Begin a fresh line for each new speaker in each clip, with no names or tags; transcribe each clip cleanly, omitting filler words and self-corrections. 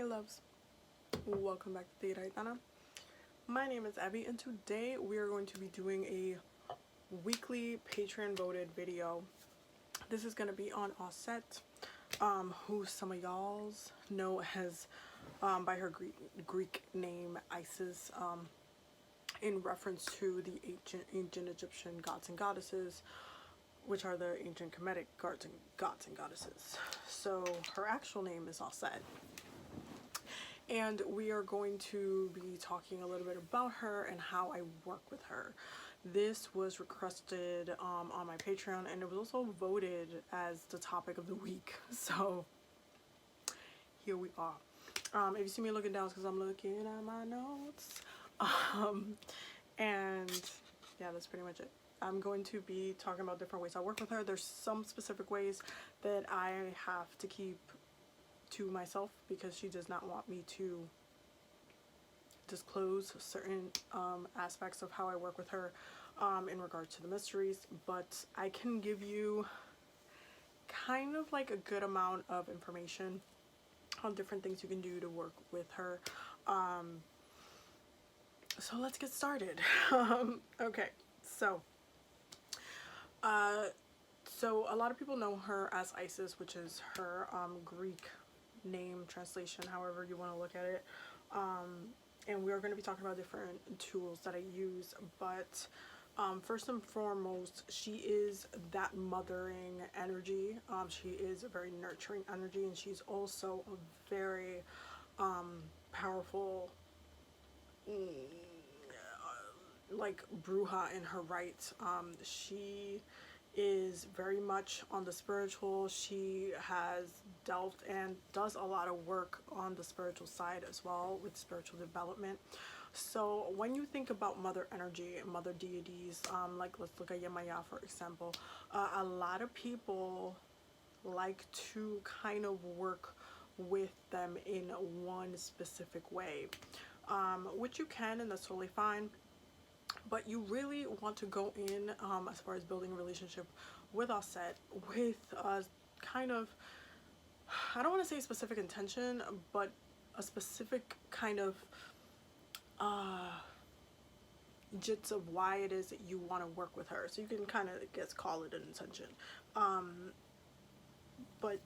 Hey loves, welcome back to TigeraGitana. My name is Abby and today we are going to be doing a weekly Patreon voted video. This is going to be on Auset, who some of y'all's know as by her Greek name Isis, in reference to the ancient Egyptian gods and goddesses, which are the ancient Kemetic gods and goddesses. So her actual name is Auset. And we are going to be talking a little bit about her and how I work with her. This was requested on my Patreon, and it was also voted as the topic of the week. So here we are. If you see me looking down, it's because I'm looking at my notes. And yeah, that's pretty much it. I'm going to be talking about different ways I work with her. There's some specific ways that I have to keep to myself because she does not want me to disclose certain aspects of how I work with her in regards to the mysteries, but I can give you kind of like a good amount of information on different things you can do to work with her. So let's get started. Okay, so a lot of people know her as Isis, which is her Greek name translation, however you want to look at it. And we are going to be talking about different tools that I use, but first and foremost, she is that mothering energy. She is a very nurturing energy, and she's also a very powerful like bruja in her right. She is very much on the spiritual. She has delved and does a lot of work on the spiritual side as well with spiritual development. So when you think about mother energy and mother deities, like let's look at Yemaya for example, a lot of people like to kind of work with them in one specific way, which you can, and that's totally fine. But you really want to go in as far as building a relationship with Auset with a kind of, I don't want to say specific intention, but a specific kind of jits of why it is that you want to work with her. So you can kind of, I guess, call it an intention, but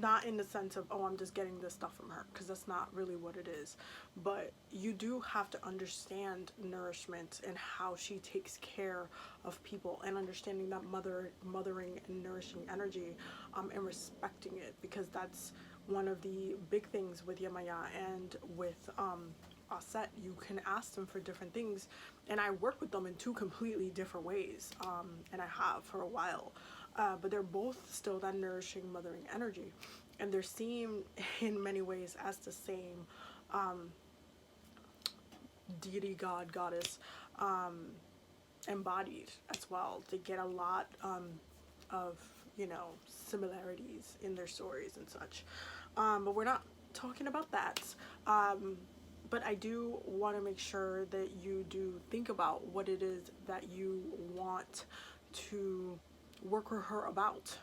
not in the sense of, oh, I'm just getting this stuff from her, because that's not really what it is. But you do have to understand nourishment and how she takes care of people, and understanding that mothering and nourishing energy, and respecting it, because that's one of the big things with Yemaya and with Auset. You can ask them for different things, and I work with them in two completely different ways, and I have for a while. But they're both still that nourishing, mothering energy, and they're seen in many ways as the same deity, god, goddess, embodied as well. They get a lot of, you know, similarities in their stories and such, but we're not talking about that. But I do want to make sure that you do think about what it is that you want to work with her about.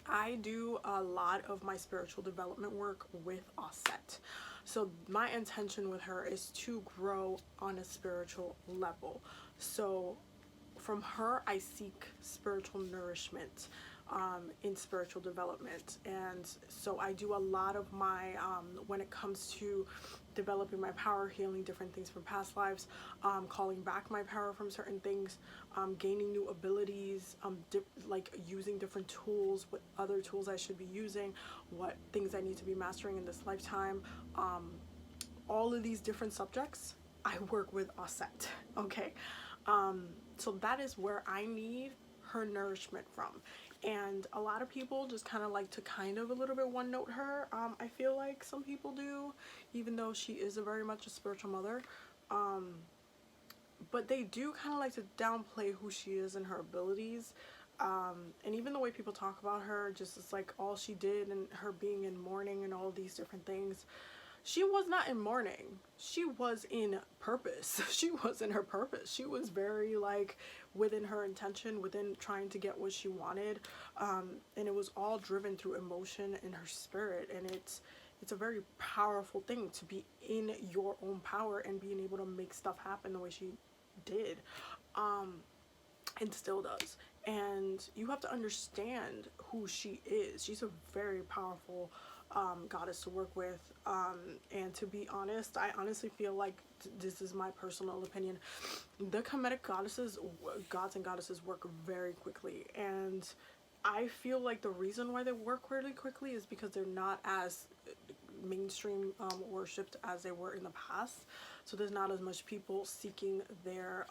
I do a lot of my spiritual development work with Auset. So my intention with her is to grow on a spiritual level. So from her, I seek spiritual nourishment in spiritual development. And so I do a lot of my, when it comes to developing my power, healing different things from past lives, calling back my power from certain things, gaining new abilities, like using different tools, what other tools I should be using, what things I need to be mastering in this lifetime. All of these different subjects, I work with Auset, okay? So that is where I need her nourishment from. And a lot of people just kind of like to kind of a little bit one note her. I feel like some people do, even though she is a very much a spiritual mother. But they do kind of like to downplay who she is and her abilities. And even the way people talk about her, just it's like all she did and her being in mourning and all these different things. She was not in mourning. She was in purpose. She was in her purpose. She was very like within her intention, within trying to get what she wanted. And it was all driven through emotion in her spirit. And it's a very powerful thing to be in your own power and being able to make stuff happen the way she did, and still does. And you have to understand who she is. She's a very powerful goddess to work with, and to be honest, I honestly feel like, this is my personal opinion, the Kemetic goddesses, gods and goddesses, work very quickly. And I feel like the reason why they work really quickly is because they're not as mainstream worshipped as they were in the past. So there's not as much people seeking their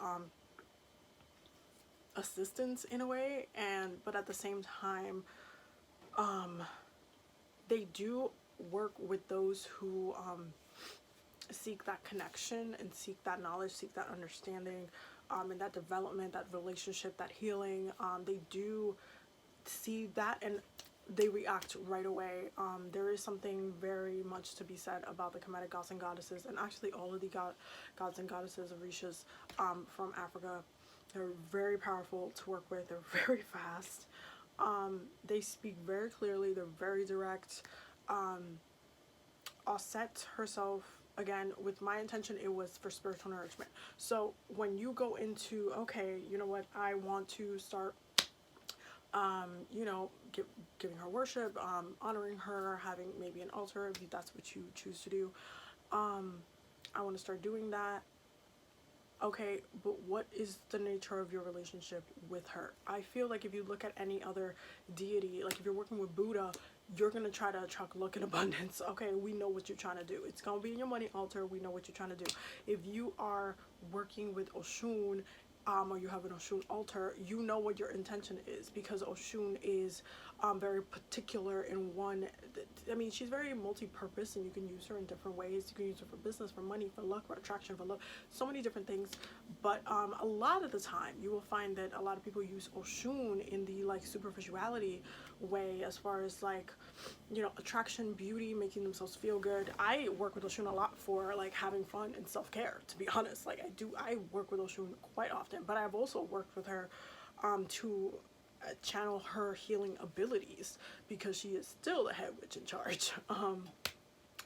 assistance in a way. And but at the same time, they do work with those who seek that connection and seek that knowledge, seek that understanding, and that development, that relationship, that healing. They do see that and they react right away. There is something very much to be said about the Kemetic gods and goddesses, and actually all of the gods and goddesses of Orishas from Africa. They're very powerful to work with. They're very fast. They speak very clearly. They're very direct. Auset herself, again, with my intention, it was for spiritual nourishment. So when you go into, okay, you know what, I want to start you know, giving her worship, honoring her, having maybe an altar if that's what you choose to do. I want to start doing that. Okay, but what is the nature of your relationship with her? I feel like if you look at any other deity, like if you're working with Buddha, you're going to try to attract luck and abundance. Okay, we know what you're trying to do. It's going to be in your money altar. We know what you're trying to do. If you are working with Oshun, or you have an Oshun altar, you know what your intention is, because Oshun is very particular in one. I mean, she's very multi-purpose, and you can use her in different ways. You can use her for business, for money, for luck, for attraction, for love, so many different things. But a lot of the time, you will find that a lot of people use Oshun in the like superficiality way, as far as like, you know, attraction, beauty, making themselves feel good. I work with Oshun a lot for like having fun and self-care, to be honest. Like I work with Oshun quite often, but I've also worked with her to channel her healing abilities, because she is still the head witch in charge.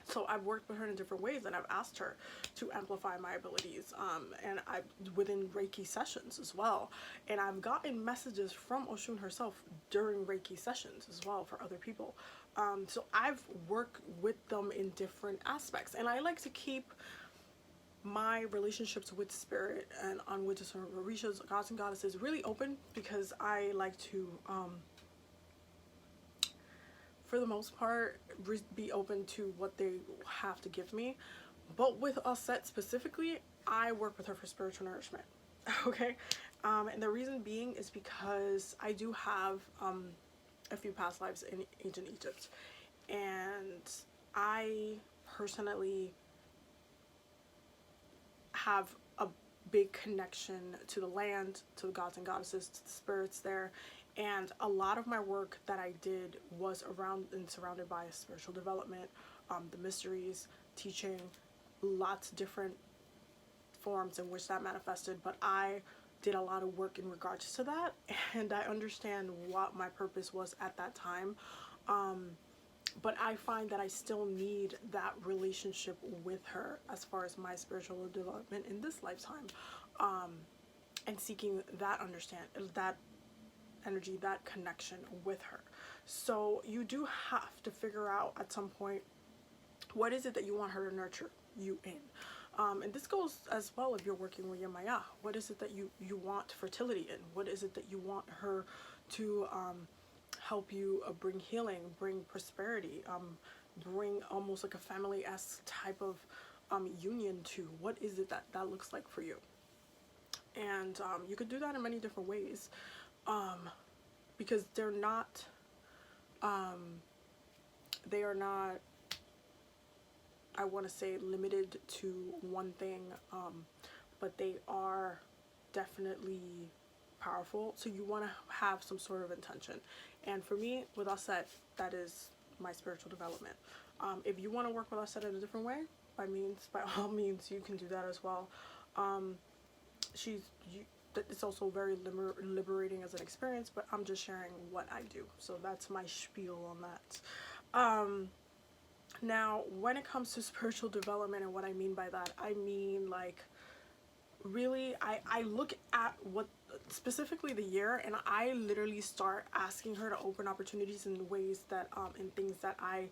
So I've worked with her in different ways, and I've asked her to amplify my abilities, and I within Reiki sessions as well. And I've gotten messages from Oshun herself during Reiki sessions as well for other people. So I've worked with them in different aspects, and I like to keep my relationships with spirit and on witches or Orishas, gods and goddesses, really open, because I like to for the most part be open to what they have to give me. But with Auset specifically, I work with her for spiritual nourishment. Okay, and the reason being is because I do have a few past lives in ancient Egypt, and I personally have a big connection to the land, to the gods and goddesses, to the spirits there. And a lot of my work that I did was around and surrounded by spiritual development, the mysteries, teaching, lots of different forms in which that manifested. But I did a lot of work in regards to that, and I understand what my purpose was at that time. But I find that I still need that relationship with her as far as my spiritual development in this lifetime, and seeking that that energy, that connection with her. So you do have to figure out at some point, what is it that you want her to nurture you in? And this goes as well if you're working with your Maya. What is it that you want fertility in? What is it that you want her to help you bring healing, bring prosperity, bring almost like a family-esque type of union to? What is it that looks like for you? And you could do that in many different ways, because they are not I want to say limited to one thing, but they are definitely powerful. So you want to have some sort of intention. And for me, with Auset, that is my spiritual development. If you want to work with Auset in a different way, by all means, you can do that as well. It's also very liberating as an experience, but I'm just sharing what I do. So that's my spiel on that. Now, when it comes to spiritual development and what I mean by that, I mean like really I look at what specifically the year, and I literally start asking her to open opportunities in ways that in things that I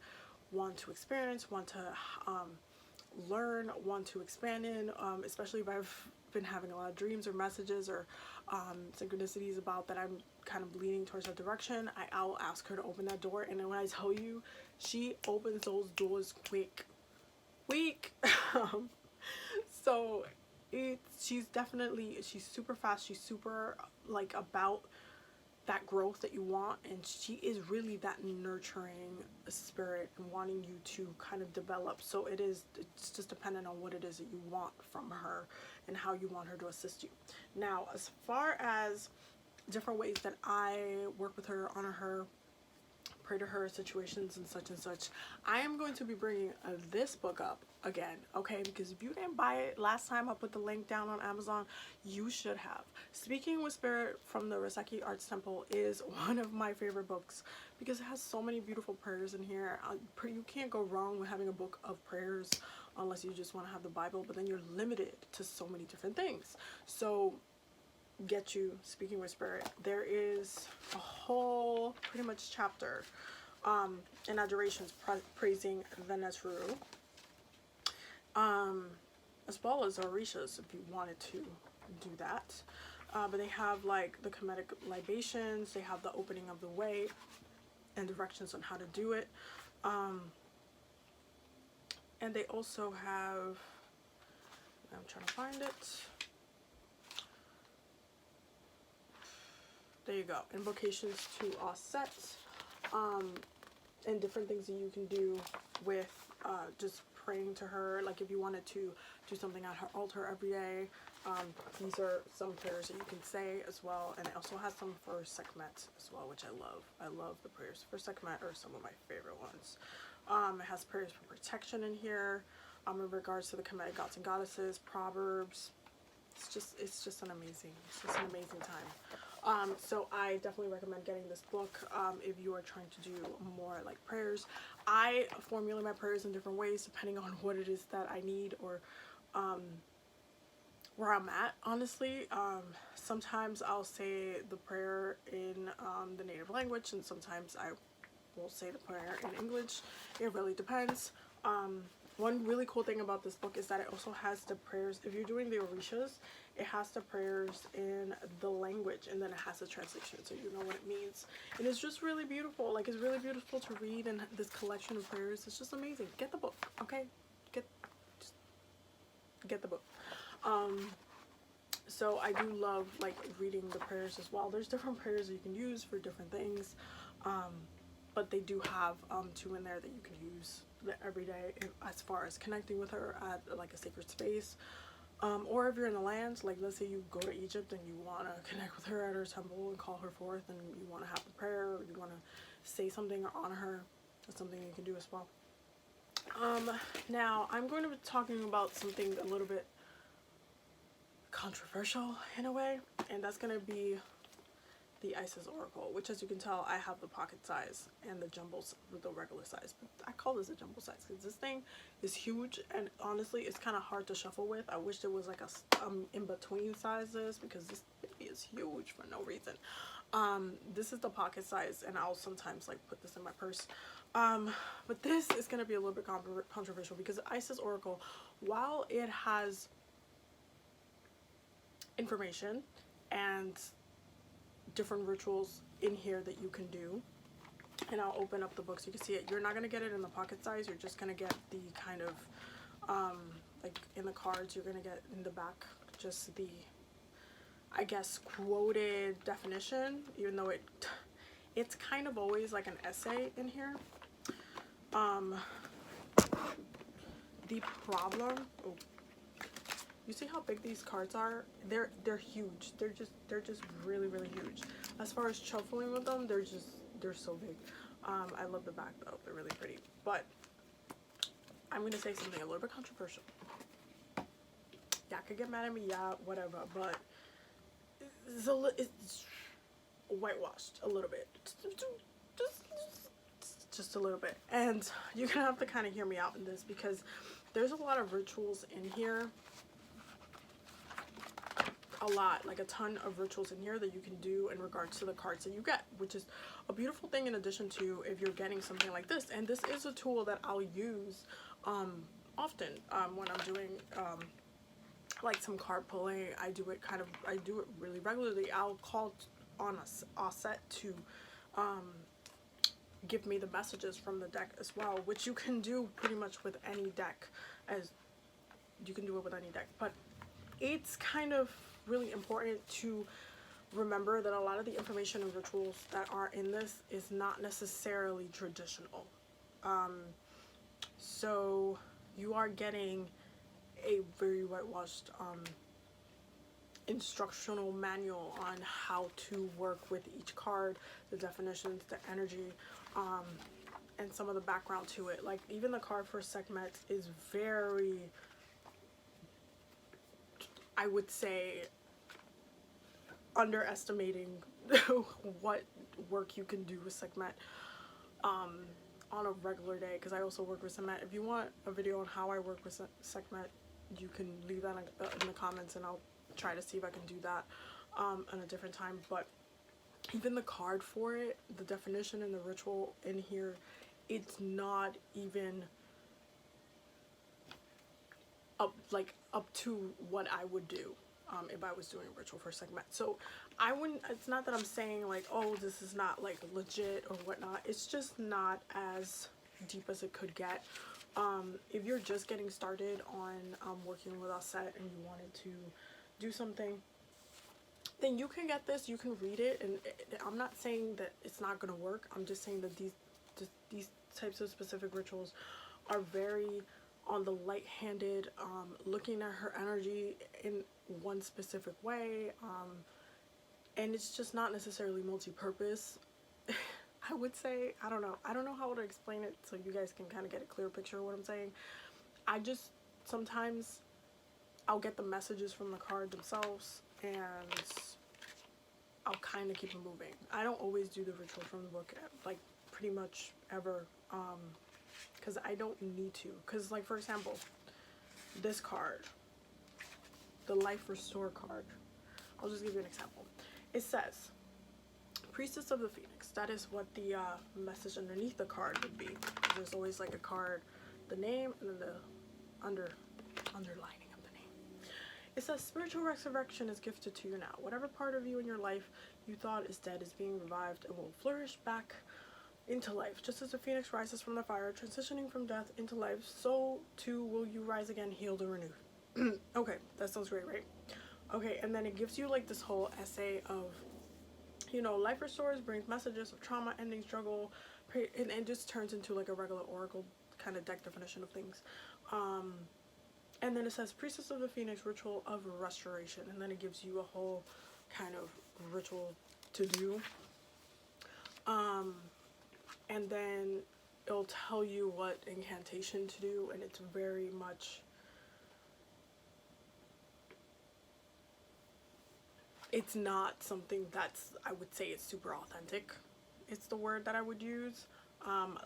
want to experience, want to learn, want to expand in, especially if I've been having a lot of dreams or messages or synchronicities about that I'm kind of leaning towards that direction. I'll ask her to open that door, and then when I tell you, she opens those doors quick. So she's super fast, she's super like about that growth that you want, and she is really that nurturing spirit and wanting you to kind of develop. So it's just dependent on what it is that you want from her and how you want her to assist you. Now, as far as different ways that I work with her, honor her, pray to her, situations and such, I am going to be bringing this book up again, okay? Because if you didn't buy it last time, I put the link down on Amazon. You should have. Speaking with Spirit from the Reiki Arts Temple is one of my favorite books because it has so many beautiful prayers in here. You can't go wrong with having a book of prayers unless you just want to have the Bible, but then you're limited to so many different things. So get you Speaking with Spirit. There is a whole pretty much chapter in adorations praising the Nesru, as well as Orishas if you wanted to do that. But they have like the Kemetic libations, they have the opening of the way and directions on how to do it, and they also have, I'm trying to find it, there you go, invocations to Auset, and different things that you can do with just praying to her. Like if you wanted to do something at her altar every day, these are some prayers that you can say as well. And it also has some for Sekhmet as well, which I love. I love the prayers for Sekhmet, are some of my favorite ones. It has prayers for protection in here, in regards to the Kemetic gods and goddesses, proverbs. It's just an amazing time. So I definitely recommend getting this book if you are trying to do more like prayers. I formulate my prayers in different ways depending on what it is that I need, or where I'm at, honestly. Sometimes I'll say the prayer in the native language, and sometimes I will say the prayer in English. It really depends. One really cool thing about this book is that it also has the prayers. If you're doing the Orishas, it has the prayers in the language, and then it has the translation, so you know what it means. And it's just really beautiful. Like, it's really beautiful to read, and this collection of prayers, it's just amazing. Get the book, okay? Just get the book. So I do love like reading the prayers as well. There's different prayers that you can use for different things, but they do have two in there that you can use every day as far as connecting with her at like a sacred space, or if you're in the lands, like let's say you go to Egypt and you want to connect with her at her temple and call her forth, and you want to have the prayer, or you want to say something or honor her, that's something you can do as well. Now I'm going to be talking about something a little bit controversial in a way, and that's going to be the Isis Oracle, which, as you can tell, I have the pocket size and the jumbo with the regular size, but I call this a jumbo size because this thing is huge, and honestly it's kind of hard to shuffle with. I wish there was like a in between sizes, because this baby is huge for no reason. This is the pocket size, and I'll sometimes like put this in my purse, but this is going to be a little bit controversial because the Isis Oracle, while it has information and different rituals in here that you can do, and I'll open up the book so you can see it. You're not going to get it in the pocket size, you're just going to get the kind of like in the cards, you're going to get in the back just the, I guess, quoted definition, even though it's kind of always like an essay in here. The problem, oh, you see how big these cards are? They're huge. They're just really huge. As far as shuffling with them, they're so big. I love the back though. They're really pretty. But I'm gonna say something a little bit controversial. Y'all could get mad at me, yeah, whatever. But it's whitewashed a little bit. just a little bit. And you're gonna have to kind of hear me out in this, because there's a lot of rituals in here. A lot, like a ton of rituals in here that you can do in regards to the cards that you get, which is a beautiful thing, in addition to if you're getting something like this. And this is a tool that I'll use often when I'm doing like some card pulling. I do it really regularly. I'll call on a Auset to give me the messages from the deck as well, which you can do pretty much with any deck, as you can do it with any deck. But it's kind of really important to remember that a lot of the information and rituals that are in this is not necessarily traditional. So you are getting a very whitewashed instructional manual on how to work with each card, the definitions, the energy, and some of the background to it. Like even the card for Sekhmet is very, I would say, underestimating what work you can do with Sekhmet on a regular day, because I also work with Sekhmet. If you want a video on how I work with Sekhmet, you can leave that in the comments, and I'll try to see if I can do that at a different time. But even the card for it, the definition and the ritual in here, it's not even up to what I would do if I was doing a ritual for Sekhmet. So I wouldn't, it's not that I'm saying like, oh, this is not like legit or whatnot. It's just not as deep as it could get. If you're just getting started on working with Auset and you wanted to do something, then you can get this, you can read it, and I'm not saying that it's not going to work. I'm just saying that these types of specific rituals are very on the light-handed, looking at her energy in one specific way, and it's just not necessarily multi-purpose. I would say, I don't know how to explain it so you guys can kind of get a clear picture of what I'm saying. I just, sometimes I'll get the messages from the card themselves, and I'll kind of keep it moving. I don't always do the ritual from the book, like pretty much ever, because I don't need to. Because like, for example, this card, the Life Restore card, I'll just give you an example. It says, Priestess of the Phoenix. That is what the message underneath the card would be. There's always like a card, the name, and then the underlining of the name. It says, spiritual resurrection is gifted to you now. Whatever part of you in your life you thought is dead is being revived and will flourish back into life. Just as the phoenix rises from the fire, transitioning from death into life, so too will you rise again, healed and renewed. Okay, that sounds great, right? Okay, and then it gives you like this whole essay of, you know, life restores, brings messages of trauma, ending, struggle, and it just turns into like a regular oracle kind of deck definition of things. And then it says Priestess of the Phoenix, ritual of restoration, and then it gives you a whole kind of ritual to do. And then it'll tell you what incantation to do, and it's very much, it's not something that's, I would say it's super authentic. It's the word that I would use.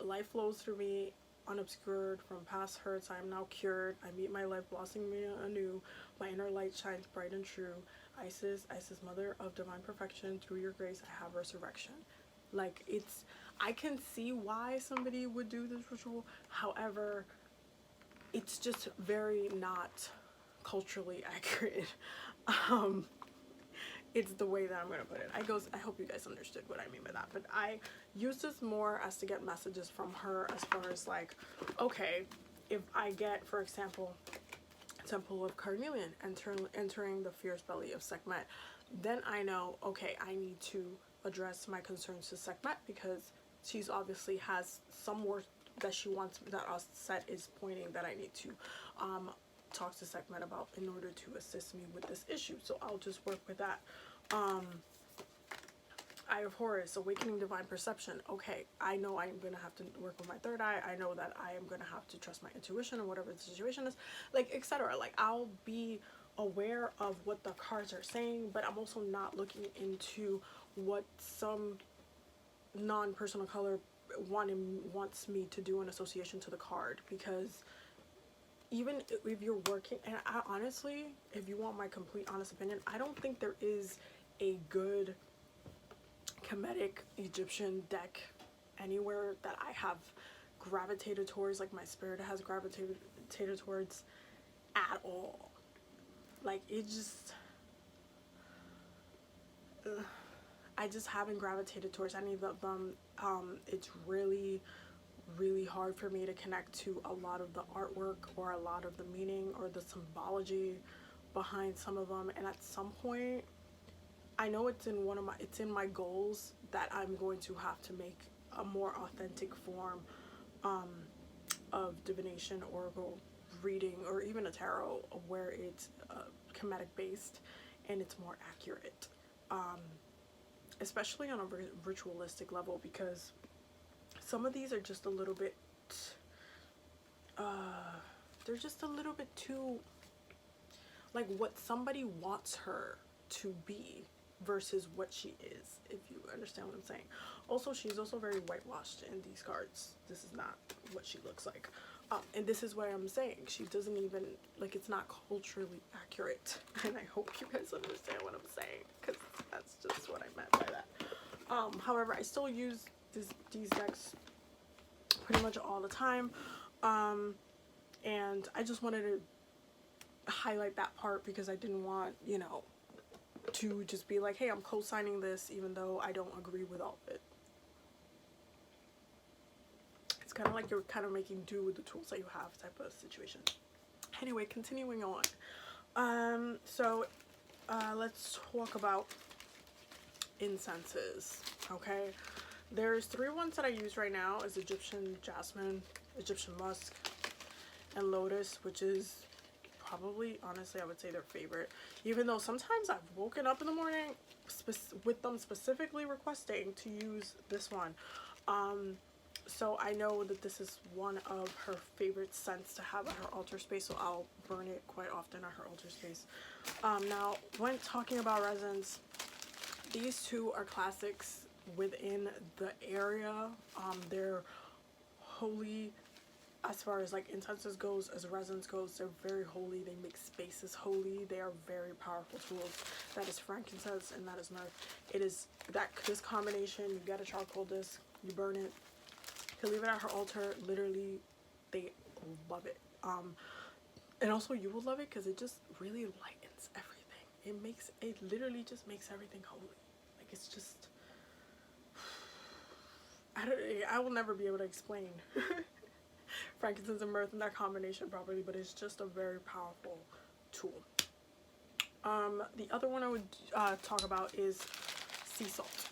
Life flows through me, unobscured from past hurts. I am now cured. I meet my life blossoming anew. My inner light shines bright and true. Isis, mother of divine perfection, through your grace I have resurrection. Like, it's, I can see why somebody would do this ritual. However, it's just very not culturally accurate. It's the way that I'm going to put it. I hope you guys understood what I mean by that. But I use this more as to get messages from her, as far as like, okay, if I get, for example, Temple of Carnelian entering the fierce belly of Sekhmet, then I know, okay, I need to address my concerns to Sekhmet, because she's obviously has some work that she wants, that Auset is pointing that I need to talk to Sekhmet about in order to assist me with this issue. So I'll just work with that. Eye of Horus, awakening divine perception. Okay, I know I'm gonna have to work with my third eye. I know that I am gonna have to trust my intuition or whatever the situation is, like, etc. Like, I'll be aware of what the cards are saying, but I'm also not looking into what some non-personal color wants me to do an association to the card, because even if you're working, and I honestly, if you want my complete honest opinion, I don't think there is a good Kemetic Egyptian deck anywhere that I have gravitated towards, like my spirit has gravitated towards at all. Like, it just, I just haven't gravitated towards any of them. It's really hard for me to connect to a lot of the artwork or a lot of the meaning or the symbology behind some of them. And at some point, I know it's in my goals that I'm going to have to make a more authentic form of divination, oracle reading, or even a tarot where it's Kemetic based and it's more accurate, especially on a ritualistic level, because some of these are just a little bit they're just a little bit too like what somebody wants her to be versus what she is, if you understand what I'm saying. Also, she's also very whitewashed in these cards. This is not what she looks like. And this is what I'm saying. She doesn't even, like, it's not culturally accurate. And I hope you guys understand what I'm saying, because that's just what I meant by that. However, I still use these decks pretty much all the time. And I just wanted to highlight that part, because I didn't want, you know, to just be like, hey, I'm co-signing this even though I don't agree with all of it. It's kind of like you're kind of making do with the tools that you have type of situation. Anyway, continuing on. Let's talk about incenses. Okay, there's 3 ones that I use right now: is Egyptian jasmine, Egyptian musk, and lotus, which is probably, honestly, I would say their favorite, even though sometimes I've woken up in the morning with them specifically requesting to use this one. So I know that this is one of her favorite scents to have at her altar space, so I'll burn it quite often at her altar space. Now, when talking about resins, these 2 are classics within the area. They're holy as far as like incenses goes, as resins goes. They're very holy. They make spaces holy. They are very powerful tools. That is frankincense and that is myrrh. It is that this combination. You get a charcoal disc, you burn it, you leave it at her altar. Literally, they love it. And also you will love it because it just really lightens everything. It literally just makes everything holy. Like, it's just, I will never be able to explain frankincense and myrrh in that combination properly, but it's just a very powerful tool. The other one I would talk about is sea salt.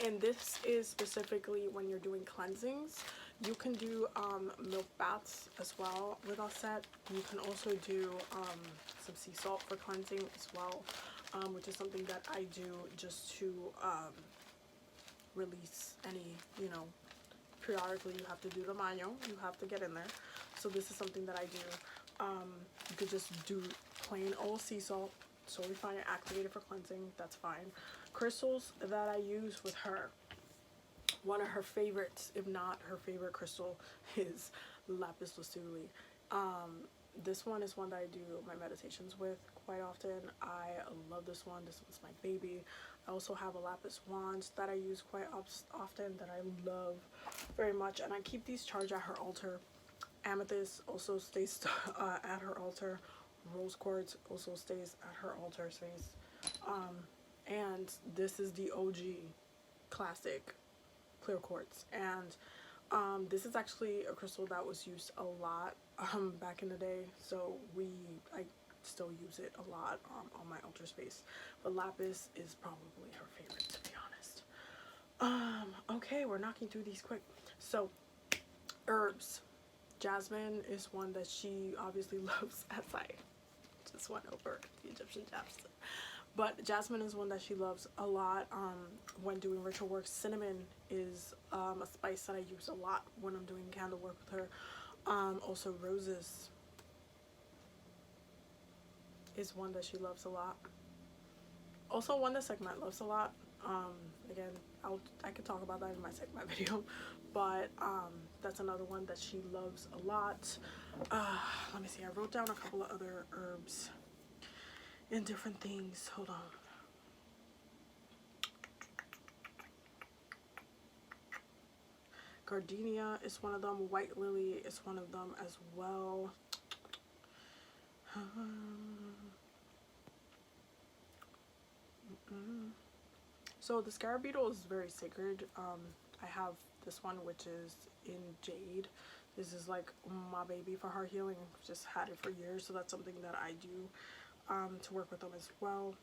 And this is specifically when you're doing cleansings. You can do milk baths as well with Auset. You can also do some sea salt for cleansing as well, which is something that I do just to release any, you know, periodically you have to do the baño, you have to get in there. So this is something that I do. You could just do plain old sea salt, totally fine, activate it for cleansing, that's fine. Crystals that I use with her, one of her favorites, if not her favorite crystal, is Lapis Lazuli. This one is one that I do my meditations with quite often. I love this one. This one's my baby. I also have a lapis wand that I use quite often that I love very much, and I keep these charged at her altar. Amethyst also stays at her altar. Rose quartz also stays at her altar space. And this is the OG classic clear quartz, and this is actually a crystal that was used a lot back in the day, so I still use it a lot on my altar space, but lapis is probably her favorite, to be honest. Okay, we're knocking through these quick. So herbs, jasmine is one that she obviously loves, as I just went over the Egyptian jasmine. But jasmine is one that she loves a lot when doing ritual work. Cinnamon is a spice that I use a lot when I'm doing candle work with her. Also roses is one that she loves a lot. Also one that Sekhmet loves a lot. Again, I could talk about that in my segment video, but that's another one that she loves a lot. Let me see, I wrote down a couple of other herbs and different things. Hold on. Gardenia is one of them. White lily is one of them as well. So the Scarab Beetle is very sacred. I have this one, which is in jade. This is like my baby for heart healing. I've just had it for years, so that's something that I do to work with them as well.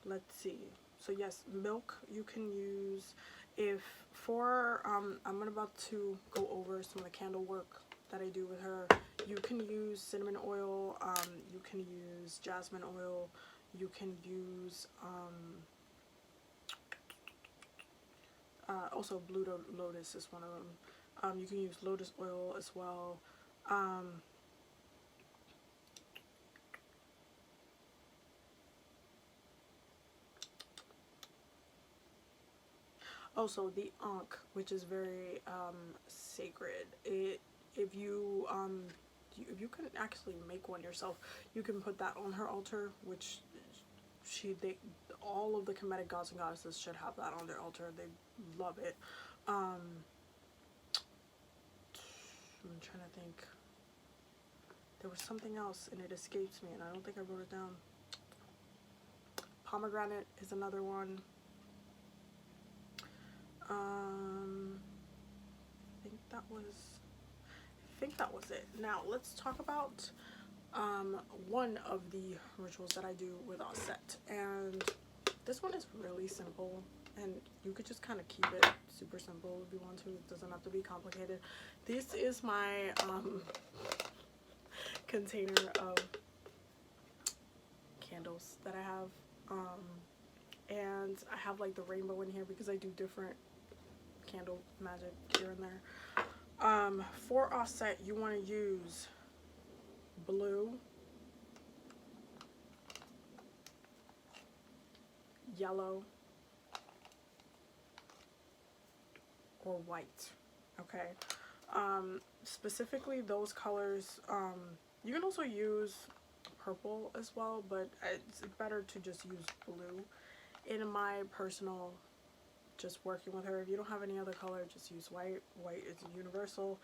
Let's see. So yes, milk you can use. If for I'm about to go over some of the candle work that I do with her. You can use cinnamon oil, you can use jasmine oil, you can use also blue lotus is one of them. You can use lotus oil as well. Also the ankh, which is very sacred. If you can actually make one yourself, you can put that on her altar, which all of the Kemetic gods and goddesses should have that on their altar. They love it. I'm trying to think. There was something else and it escapes me, and I don't think I wrote it down. Pomegranate is another one. I think that was it. Now let's talk about one of the rituals that I do with Auset, and this one is really simple, and you could just kind of keep it super simple if you want to. It doesn't have to be complicated. This is my container of candles that I have, and I have like the rainbow in here because I do different candle magic here and there. For Auset, you want to use blue, yellow, or white. Okay. Specifically those colors. You can also use purple as well, but it's better to just use blue. In my personal just working with her, if you don't have any other color, just use white. White is universal.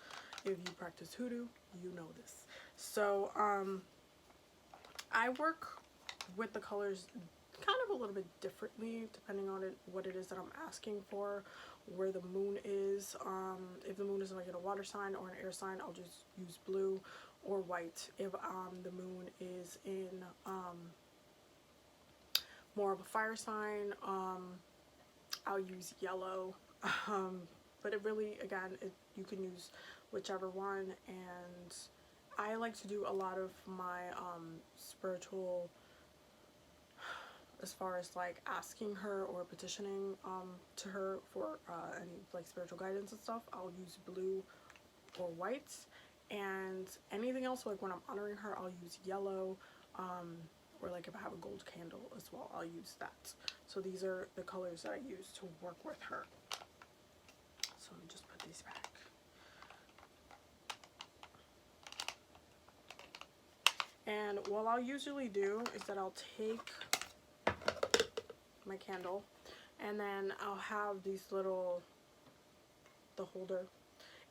If you practice hoodoo, you know this. So I work with the colors kind of a little bit differently depending on what it is that I'm asking for, where the moon is. If the moon is like in a water sign or an air sign, I'll just use blue or white. If the moon is in more of a fire sign, I'll use yellow. But it really, again, you can use whichever one. And I like to do a lot of my spiritual, as far as like asking her or petitioning to her for any like spiritual guidance and stuff, I'll use blue or white. And anything else, like when I'm honoring her, I'll use yellow, or like if I have a gold candle as well, I'll use that. So these are the colors that I use to work with her. So let me just put these back. And what I'll usually do is that I'll take my candle, and then I'll have these little, the holder,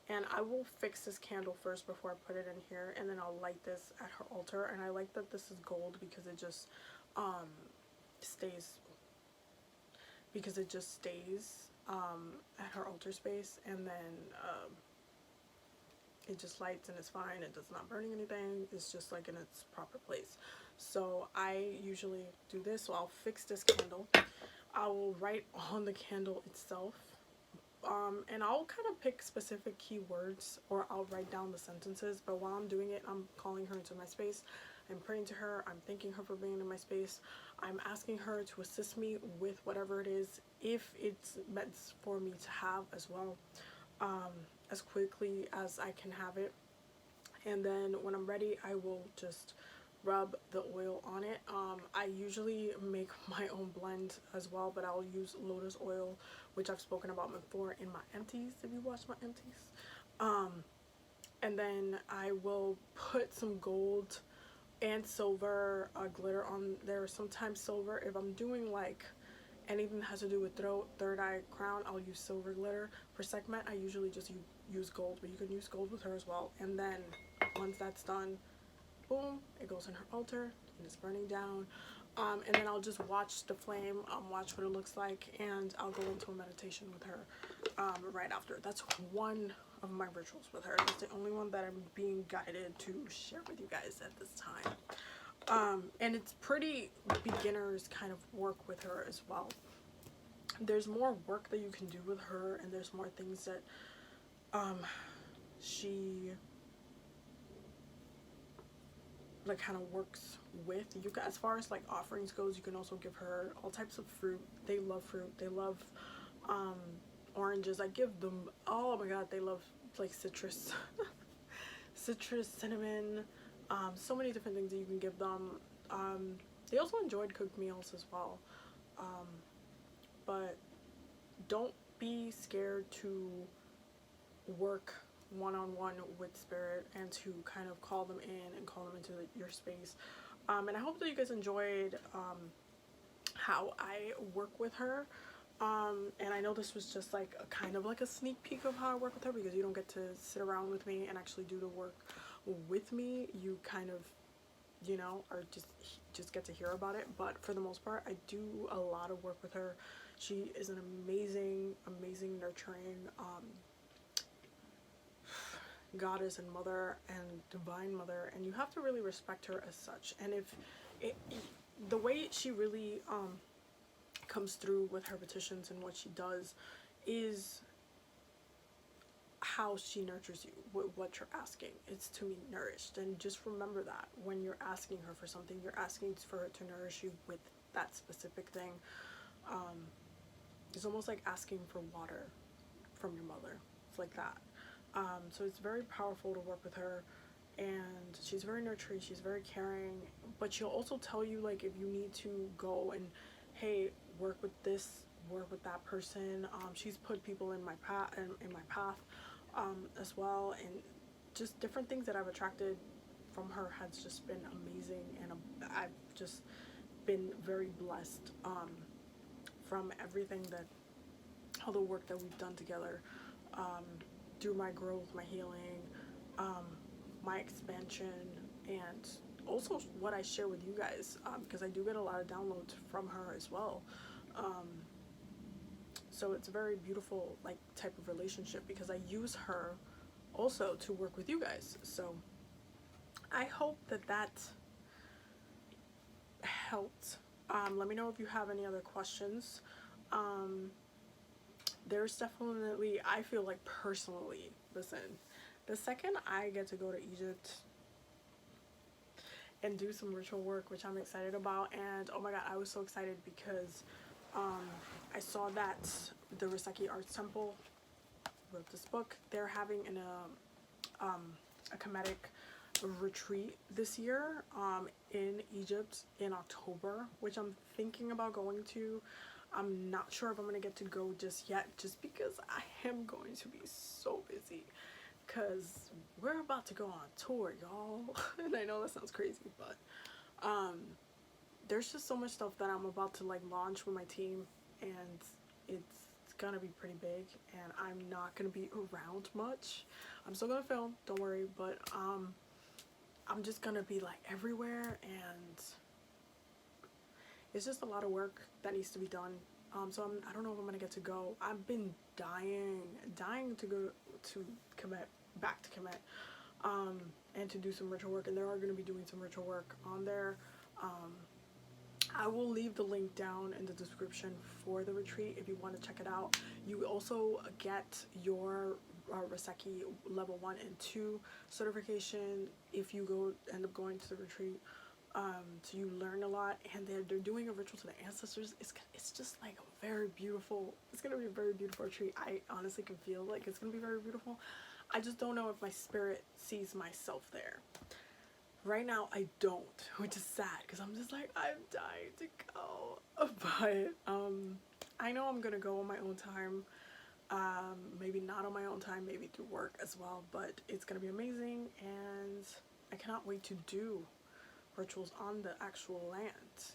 and I will fix this candle first before I put it in here, and then I'll light this at her altar. And I like that this is gold because it just stays at her altar space, and then it just lights and it's fine. It does not burning anything. It's just like in its proper place. So I usually do this. So I'll fix this candle. I will write on the candle itself, and I'll kind of pick specific keywords, or I'll write down the sentences. But while I'm doing it, I'm calling her into my space. I'm praying to her. I'm thanking her for being in my space. I'm asking her to assist me with whatever it is, if it's meant for me to have as well, as quickly as I can have it. And then when I'm ready, I will just rub the oil on it. I usually make my own blend as well, but I'll use lotus oil, which I've spoken about before in my empties, if you watch my empties. And then I will put some gold and silver glitter on there, sometimes silver. If I'm doing like anything that has to do with throat, third eye, crown, I'll use silver glitter. For Sekhmet, I usually just use gold, but you can use gold with her as well. And then once that's done, boom, it goes in her altar and it's burning down. And then I'll just watch the flame, watch what it looks like, and I'll go into a meditation with her right after. That's one of my rituals with her. That's the only one that I'm being guided to share with you guys at this time. And it's pretty beginners kind of work with her as well. There's more work that you can do with her, and there's more things that she like kind of works with you. As far as like offerings goes, you can also give her all types of fruit. They love fruit. They love oranges. I give them, oh my god, they love like citrus citrus, cinnamon, so many different things that you can give them. They also enjoyed cooked meals as well, but don't be scared to work one-on-one with spirit and to kind of call them in and call them into your space. And I hope that you guys enjoyed how I work with her. And I know this was just like a kind of like a sneak peek of how I work with her, because you don't get to sit around with me and actually do the work with me. You kind of, you know, or just get to hear about it. But for the most part, I do a lot of work with her. She is an amazing nurturing goddess and mother and divine mother, and you have to really respect her as such. And if the way she really comes through with her petitions and what she does is how she nurtures you. What you're asking is to be nourished, and just remember that when you're asking her for something, you're asking for her to nourish you with that specific thing. It's almost like asking for water from your mother. It's like that. So it's very powerful to work with her, and she's very nurturing, she's very caring, but she'll also tell you like if you need to go and, hey, work with this, work with that person. She's put people in my path as well, and just different things that I've attracted from her has just been amazing, and I've just been very blessed from everything, that all the work that we've done together, through my growth, my healing, my expansion, and also what I share with you guys, because I do get a lot of downloads from her as well. So it's a very beautiful like type of relationship, because I use her also to work with you guys. So I hope that helped. Let me know if you have any other questions. There's definitely, I feel like personally, listen, the second I get to go to Egypt and do some ritual work, which I'm excited about, and oh my god, I was so excited because I saw that the Reseki Arts Temple wrote this book. They're having a Kemetic retreat this year in Egypt in October, which I'm thinking about going to. I'm not sure if I'm gonna get to go just yet, just because I am going to be so busy, because we're about to go on tour, y'all. And I know that sounds crazy, but there's just so much stuff that I'm about to like launch with my team, and it's gonna be pretty big, and I'm not gonna be around much. I'm still gonna film, don't worry, but I'm just gonna be like everywhere, and it's just a lot of work that needs to be done. So I don't know if I'm gonna get to go. I've been dying to go to Kemet, back to Kemet, and to do some ritual work, and they are gonna be doing some ritual work on there. I will leave the link down in the description for the retreat if you want to check it out. You also get your Reseki level 1 and 2 certification if you end up going to the retreat. So you learn a lot, and they're doing a ritual to the ancestors. It's just like a very beautiful, it's gonna be a very beautiful retreat. I honestly can feel like it's gonna be very beautiful. I just don't know if my spirit sees myself there. right now I don't, which is sad because I'm just like, I'm dying to go. But I know I'm gonna go on my own time. Maybe not on my own time, maybe through work as well, but it's gonna be amazing, and I cannot wait to do rituals on the actual land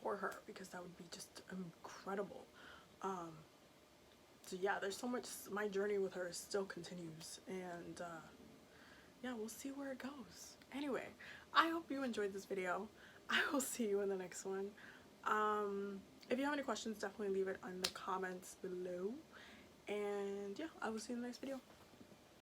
for her, because that would be just incredible. So yeah, there's so much. My journey with her still continues, and yeah, we'll see where it goes. Anyway, I hope you enjoyed this video. I will see you in the next one. If you have any questions, definitely leave it in the comments below, and yeah, I will see you in the next video.